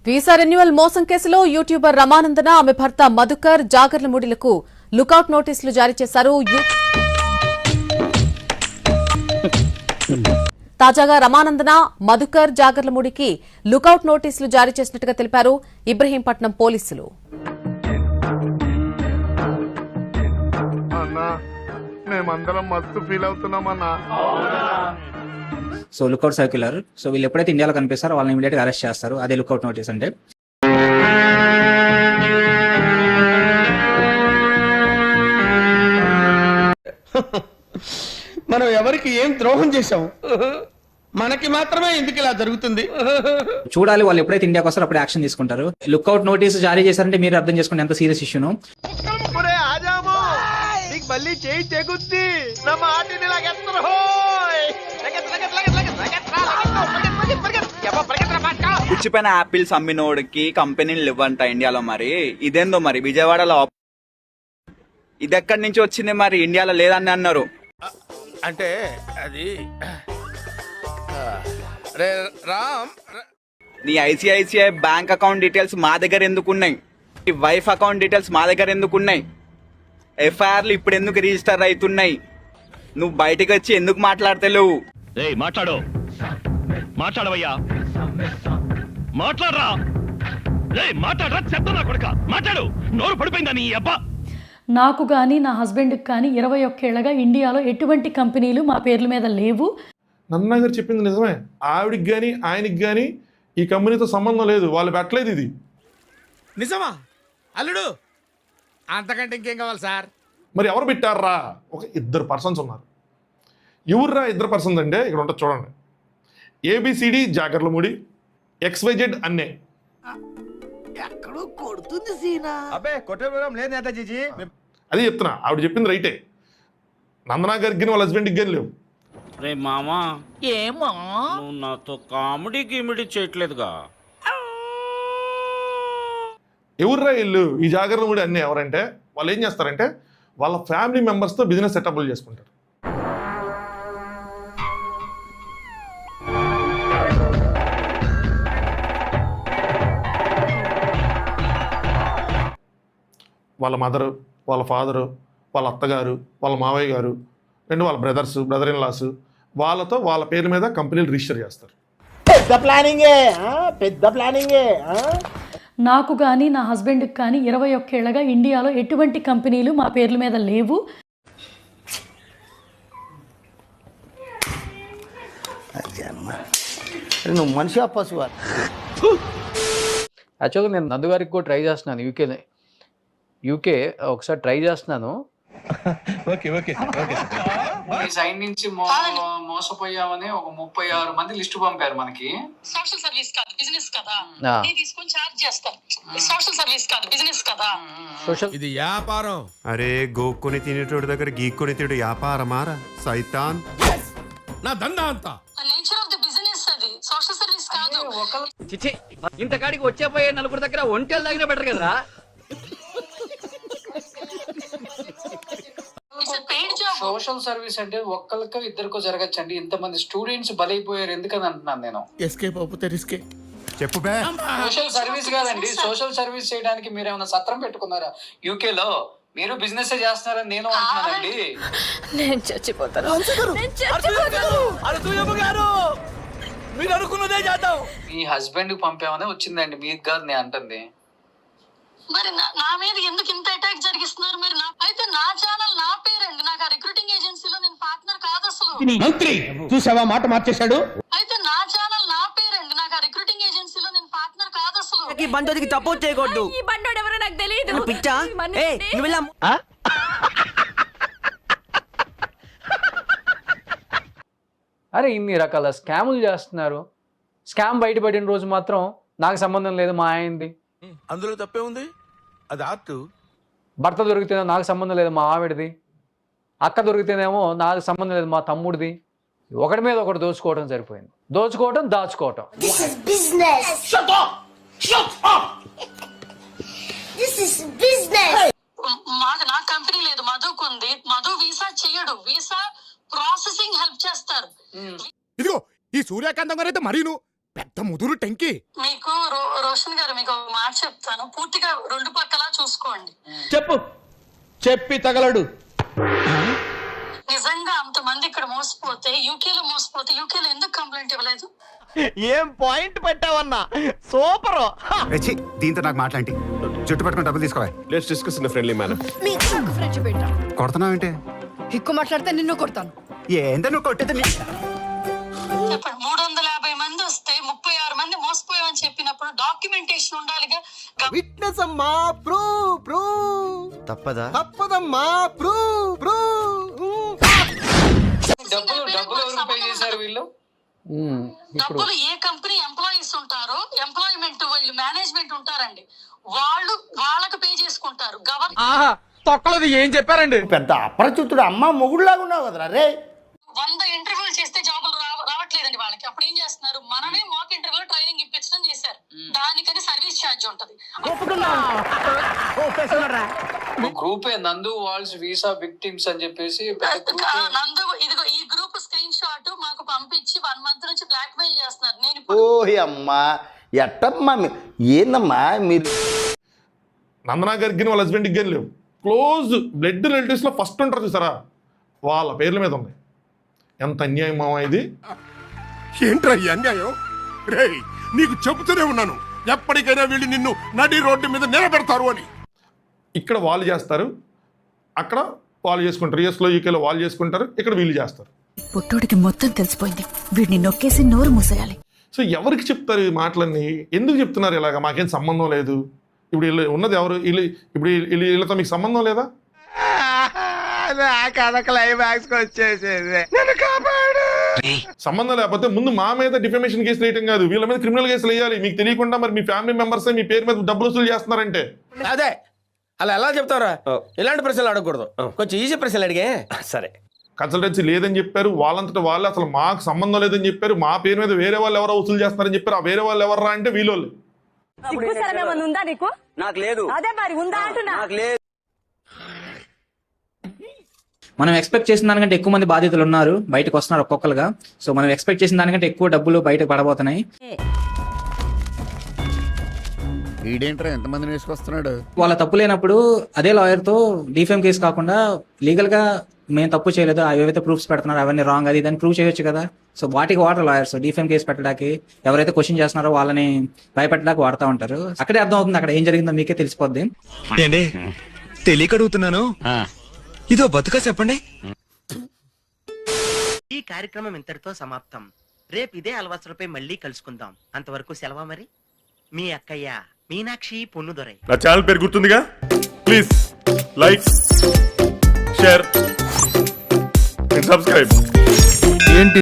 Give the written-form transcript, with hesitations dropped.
Visa renewal మోసం కేసులో YouTuber రమానందన ఆమె భర్త మధుకర్ జాగర్లమూడిలకు లుకౌట్ నోటీసులు జారీ చేశారు. తాజాగా రమానందన, మధుకర్ జాగర్లమూడికి లుకౌట్ నోటీసులు జారీ చేసినట్టుగా తెలిపారు ఇబ్రహీంపట్నం పోలీసులు. So lookout circular. సో వీళ్ళు ఎప్పుడైతే ఇండియాలో కనిపిస్తారో వాళ్ళని ఇమీడియట్ గా అరెస్ట్ చేస్తారు. అదే లుకౌట్ నోటీస్ అంటే. మనం ఎవరికి ఏం ద్రోహం చేశాం? మనకి మాత్రమే ఎందుకు ఇలా జరుగుతుంది? చూడాలి, వాళ్ళు ఎప్పుడైతే ఇండియాకి వస్తారో అప్పుడు యాక్షన్ తీసుకుంటారు. లుకౌట్ నోటీస్ జారీ చేశారంటే మీరు అర్థం చేసుకోండి ఎంత సీరియస్ ఇష్యూను. పుచ్చిపోయిన యాపిల్స్ అమ్మినోడికి కంపెనీలు ఇవ్వంట ఇండియాలో. మరి ఇదేందో మరి విజయవాడలో ఇది ఎక్కడి నుంచి వచ్చింది మరి ఇండియాలో లేదని అన్నారు. అంటే అది నీ ఐసిఐసిఐ బ్యాంక్ అకౌంట్ డీటెయిల్స్ మా దగ్గర ఎందుకున్నాయి? నీ వైఫ్ అకౌంట్ డీటెయిల్స్ మా దగ్గర ఎందుకున్నాయి? ఎఫ్ఐఆర్లు ఇప్పుడు ఎందుకు రిజిస్టర్ అవుతున్నాయి? నువ్వు బయటకు వచ్చి ఎందుకు మాట్లాడతలేవు? మాట్లాడవయ్యా, మాట్లాడరా, మాట్లాడరా, చెప్తా కొడుక మాట్లాడు. నోరు పడిపోయిందా నీ అబ్బా? నాకు కానీ నా హస్బెండ్కి కానీ 21 ఏళ్లగా ఇండియాలో ఎటువంటి కంపెనీలు మా పేర్ల మీద లేవు. నన్నా గారు చెప్పింది నిజమే. ఆవిడికి కానీ ఆయనకి కానీ ఈ కంపెనీతో సంబంధం లేదు, వాళ్ళు పెట్టలేదు. ఇది నిజమా అల్లుడు? అంతకంటే ఇంకేం కావాలి సార్? మరి ఎవరు పెట్టారా? ఒక 2 పర్సన్స్ ఉన్నారు. ఎవర్రా 2 పర్సన్స్ అంటే ఇక్కడ ఉంటుంది చూడండి. ఏబిసిడి జాగర్లమూడి, XYZ అన్నే. ఎక్కడో కొడుతుంది సీనా. అబ్బే కొట్టే లేదు నేతాజీ. అది చెప్తున్నా, ఆవిడ చెప్పింది రైటే. నందనా గారికి కానీ వాళ్ళ హస్బెండ్కి కానీ లేవు. రే మామా, ఏమో నువ్వు నాతో కామెడీ గిమిడీ చేయట్లేదుగా. ఎవర్రా ఇల్లు ఈ జాగర్లమూడి అన్నీ ఎవరంటే వాళ్ళు ఏం చేస్తారంటే వాళ్ళ ఫ్యామిలీ మెంబర్స్తో బిజినెస్ సెటప్లు చేసుకుంటారు. వాళ్ళ మదరు, వాళ్ళ ఫాదరు, వాళ్ళ అత్తగారు, వాళ్ళ మావయ్య గారు, వాళ్ళ బ్రదర్స్, బ్రదర్ ఇన్ లాస్, వాళ్ళతో వాళ్ళ పేరు మీద కంపెనీలు రిజిస్టర్ చేస్తారు. పెద్ద ప్లానింగే. నాకు కానీ నా హస్బెండ్కి కానీ 21 ఏళ్లగా ఇండియాలో ఎటువంటి కంపెనీలు మా పేర్ల మీద లేవు. నువ్వు మనిషి పశువు. యాక్చువల్గా నేను నందు గారికి కూడా ట్రై చేస్తున్నాను. యూకే ఒకసారి ట్రై చేస్తున్నాను. మీ సైడ్ నుంచి మోసపోయామని ఒక 36 మంది లిస్టు పంపారు మనకి. సోషల్ సర్వీస్ కాదు, బిజినెస్ కదా. తీసుకొని చార్జ్ చేస్తారు. సోషల్ సర్వీస్ కాదు, బిజినెస్ కదా. ఇది వ్యాపారం. అరే గోక్కుని తినేటోడి దగ్గర గీక్కుని తిడు వ్యాపారమారా సైతాన్. నా దందా అంతా నేచర్ ఆఫ్ ది బిజినెస్ అది, సోషల్ సర్వీస్ కాదు. ఇంతకాడికి వచ్చేపోయే 4 దగ్గర ఒంటెలు తగిన బెటర్ కదరా. సోషల్ సర్వీస్ అంటే ఒక్కరికో 2కో జరగచ్చండి. ఇంతమంది స్టూడెంట్స్ బలైపోయారు ఎందుకని అంటున్నాను నేను. ఎస్కేప్ అవుతే రిస్కే. చెప్పు బే. సోషల్ సర్వీస్ కాదండి. సోషల్ సర్వీస్ చేయడానికి మీరు ఏమైనా సత్రం పెట్టుకున్నారా? యూకేలో మీరు బిజినెస్ చేస్తున్నారని నేను అంటున్నానండి. నేను చచ్చిపోతాను. మీరు అనుకున్నదే చేద్దాం. మీ హస్బెండ్ పంపామని వచ్చిందండి, మీకు కాదు నేను అంటుంది. మరి నా మీద ఎందుకు ఇంత అటాక్ జరిగిస్తున్నారు మీరు? అయితే నా ఛానల్ నా పేరండి. నాకు ఆ రిక్రూటింగ్ ఏజెన్సీలో నేను పార్ట్నర్ కాదు అసలు. మంత్రి చూసావా మాట మార్చేశాడు. అయితే నా ఛానల్ నా పేరండి. నాకు ఆ రిక్రూటింగ్ ఏజెన్సీలో నేను పార్ట్నర్ కాదు అసలు. ఈ బండోడికి సపోర్ట్ చేయకూడదు. ఈ బండోడు ఎవరో నాకు తెలియదు. పిచ్చా? అరే ఇన్ని రకాల స్కాములు చేస్తున్నారు. స్కామ్ బయటపడిన రోజు మాత్రం నాకు సంబంధం లేదు మా ఆయనది. అందులో తప్పే ఉంది. అది ఆర్ట్. భర్త దొరికితేనేమో నాకు సంబంధం లేదు మా ఆవిడది. అక్క దొరికితేనేమో నాకు సంబంధం లేదు మా తమ్ముడిది. ఒకటి మీద ఒకటి దోచుకోవడం సరిపోయింది. దోచుకోవటం, దాచుకోవటం. నా కంపెనీ లేదు, మధుకుంది. మధు వీసా చెయ్యడు. వీసా ప్రాసెసింగ్ హెల్ప్ చేస్తారు. ఇదిగో ఈ సూర్యకాంతం గారు అయితే మరీను పెద్ద ముదురు టెంకి. మీకు రోషన్ గారు మీకు ఒక మాట చెప్తాను, పూర్తిగా రెండు పక్కలా చూసుకోండి. చెప్పు, చెప్పి తగలడు. నిజంగా అంతమంది ఇక్కడ మోసపోతే యూకేలో ఎందుకు కంప్లైంట్ ఇవ్వలేదు? ఏం పాయింట్ పెట్టావన్నా, సూపర్. దీంతో నాకు మాట్లాంటి చుట్టుపట్టుకుని డబ్బులు తీసుకోవాలి. Let's discuss in friendly manner. కొడుతున్నావేంటి? ఎక్కువ మాట్లాడితే నిన్ను కొడతాను. ఏందో నువ్వు కొట్టేది. చెప్పండి, 350 మంది వస్తే 36 మంది మోసపోయామని చెప్పినప్పుడు డాక్యుమెంటేషన్ ఉండాలిగా. విట్నెస్ అమ్మా, తప్పదమ్మా, డబ్బులు ఎవరు పే చేశారు వీళ్ళు? డబ్బులు ఏ కంపెనీ ఎంప్లాయీస్ ఉంటారో, ఎంప్లాయ్మెంట్ వీళ్ళు మేనేజ్మెంట్ ఉంటారండి, వాళ్ళకు పే చేసుకుంటారు. తొక్కలది ఏం చెప్పారండి? పెద్ద అప్రచుతుడు అమ్మ మొగుడులాగా ఉన్నావు కదరా రే. 100 ఇంటర్వ్యూలు చేస్తే జాబులు రావట్లేదండి వాళ్ళకి. అప్పుడు ఏం చేస్తున్నారు, మనమే మాక్ ఇంటర్వ్యూలో ట్రైనింగ్ ఇప్పించడం చేశారు. దానికని సర్వీస్ ఛార్జ్ ఉంటది. గ్రూపే నందు వాల్స్ వీసా విక్టిమ్స్ అని చెప్పేసి నందు ఇదిగో ఈ గ్రూప్ స్క్రీన్ షాట్ మాకు పంపించి 1 మంత్ నుంచి బ్లాక్ మెయిల్ చేస్తున్నారు. నేను ఓహి అమ్మా, ఎట్టమ్మా ఏందమ్మా మీరు? నందనా గారికి వాళ్ళ హస్బెండ్కి కానీ లేవు. క్లోజ్ బ్లడ్ రిలేటివ్స్లో ఫస్ట్ ఉంటారు చూసారా, వాళ్ళ పేర్ల మీద ఉన్నాయి. ఎంత అన్యాయం మావా ఇది. ఏంట్రా ఈ అన్యాయం? రే, నీకు చెబుతూనే ఉన్నాను, ఎప్పటికైనా వీళ్ళు నిన్ను నడి రోడ్డు మీద నిలబెడతారు అని. ఇక్కడ వాళ్ళు చేస్తారు, అక్కడ వాళ్ళు చేసుకుంటారు. యూఎస్లో యూకేలో వాళ్ళు చేసుకుంటారు, ఇక్కడ వీళ్ళు చేస్తారు. పుట్టోడికి మొత్తం తెలిసిపోయింది, వీడిని నొక్కేసి నోరు మూసేయాలి. సో ఎవరికి చెప్తారు ఈ మాటలన్నీ? ఎందుకు చెప్తున్నారు ఇలాగా? మాకేం సంబంధం లేదు. ఇప్పుడు వీళ్ళు ఉన్నది ఎవరు? ఇప్పుడు వీళ్ళతో మీకు సంబంధం లేదా? సంబంధం లేకపోతే ముందు మా మీద డిఫమేషన్ కేసులు వేయటం కాదు, వీళ్ళ మీద క్రిమినల్ కేసులు వేయాలి. మీకు తెలియకుండా మరి మీ ఫ్యామిలీ మెంబర్స్ మీ పేరు మీద డబ్బులు వసూలు చేస్తున్నారంటే. అదే అలా ఎలా చెప్తారా? ఇలాంటి ప్రశ్నలు అడగకూడదు, కొంచెం ఈజీ ప్రశ్నలు అడిగే. సరే, కన్సల్టెన్సీ లేదని చెప్పారు, వాళ్ళంతటా వాళ్ళు అసలు మాకు సంబంధం లేదని చెప్పారు, మా పేరు మీద వేరే వాళ్ళు ఎవరో వసూలు చేస్తున్నారని చెప్పారు. ఆ వేరే వాళ్ళు ఎవరా అంటే వీళ్ళు. ఉందా నీకు? నాకు లేదు. అదే మరి ఉందా అంటున్నా. నాకు లేదు. మనం ఎక్స్పెక్ట్ చేసిన దానికంటే ఎక్కువ మంది బాధితులు ఉన్నారు, బయటకు వస్తున్నారు ఒక్కొక్కరుగా. సో మనం ఎక్స్పెక్ట్ చేసిన దానికంటే ఎక్కువ డబ్బులు బయటకు పడబోతున్నాయి. వీడేంట్రా ఎంతమందిని వేసుకొస్తున్నాడు? వాళ్ళ తప్పు లేనప్పుడు అదే లాయర్తో డిఫేమ్ కేసు కాకుండా లీగల్గా మేము తప్పు చేయలేదు, ఏవైతే ప్రూఫ్స్ పెడుతున్నారో అవన్నీ రాంగ్, అది దాన్ని ప్రూవ్ చేయొచ్చు కదా. సో వాటికి వాటర్ లాయర్స్ డిఫేమ్ కేసు పెట్టడానికి, ఎవరైతే క్వశ్చన్ చేస్తున్నారో వాళ్ళని భయపెట్టడానికి వాడుతూ ఉంటారు. అక్కడే అర్థం అవుతుంది అక్కడ ఏం జరిగిందో మీకే తెలిసిపోద్ది. తెలియకడుగుతున్నాను, ఇదో బతుక చెప్పండి. ఈ కార్యక్రమం ఇంతటితో సమాప్తం. రేపు ఇదే అలవాసులపై మళ్ళీ కలుసుకుందాం. అంతవరకు సెలవా మరి. మీ అక్కయ్య మీనాక్షి పొన్నుదొరై. నా ఛానల్ పేరు గుర్తుందిగా? Please like, share and subscribe. ఏంటి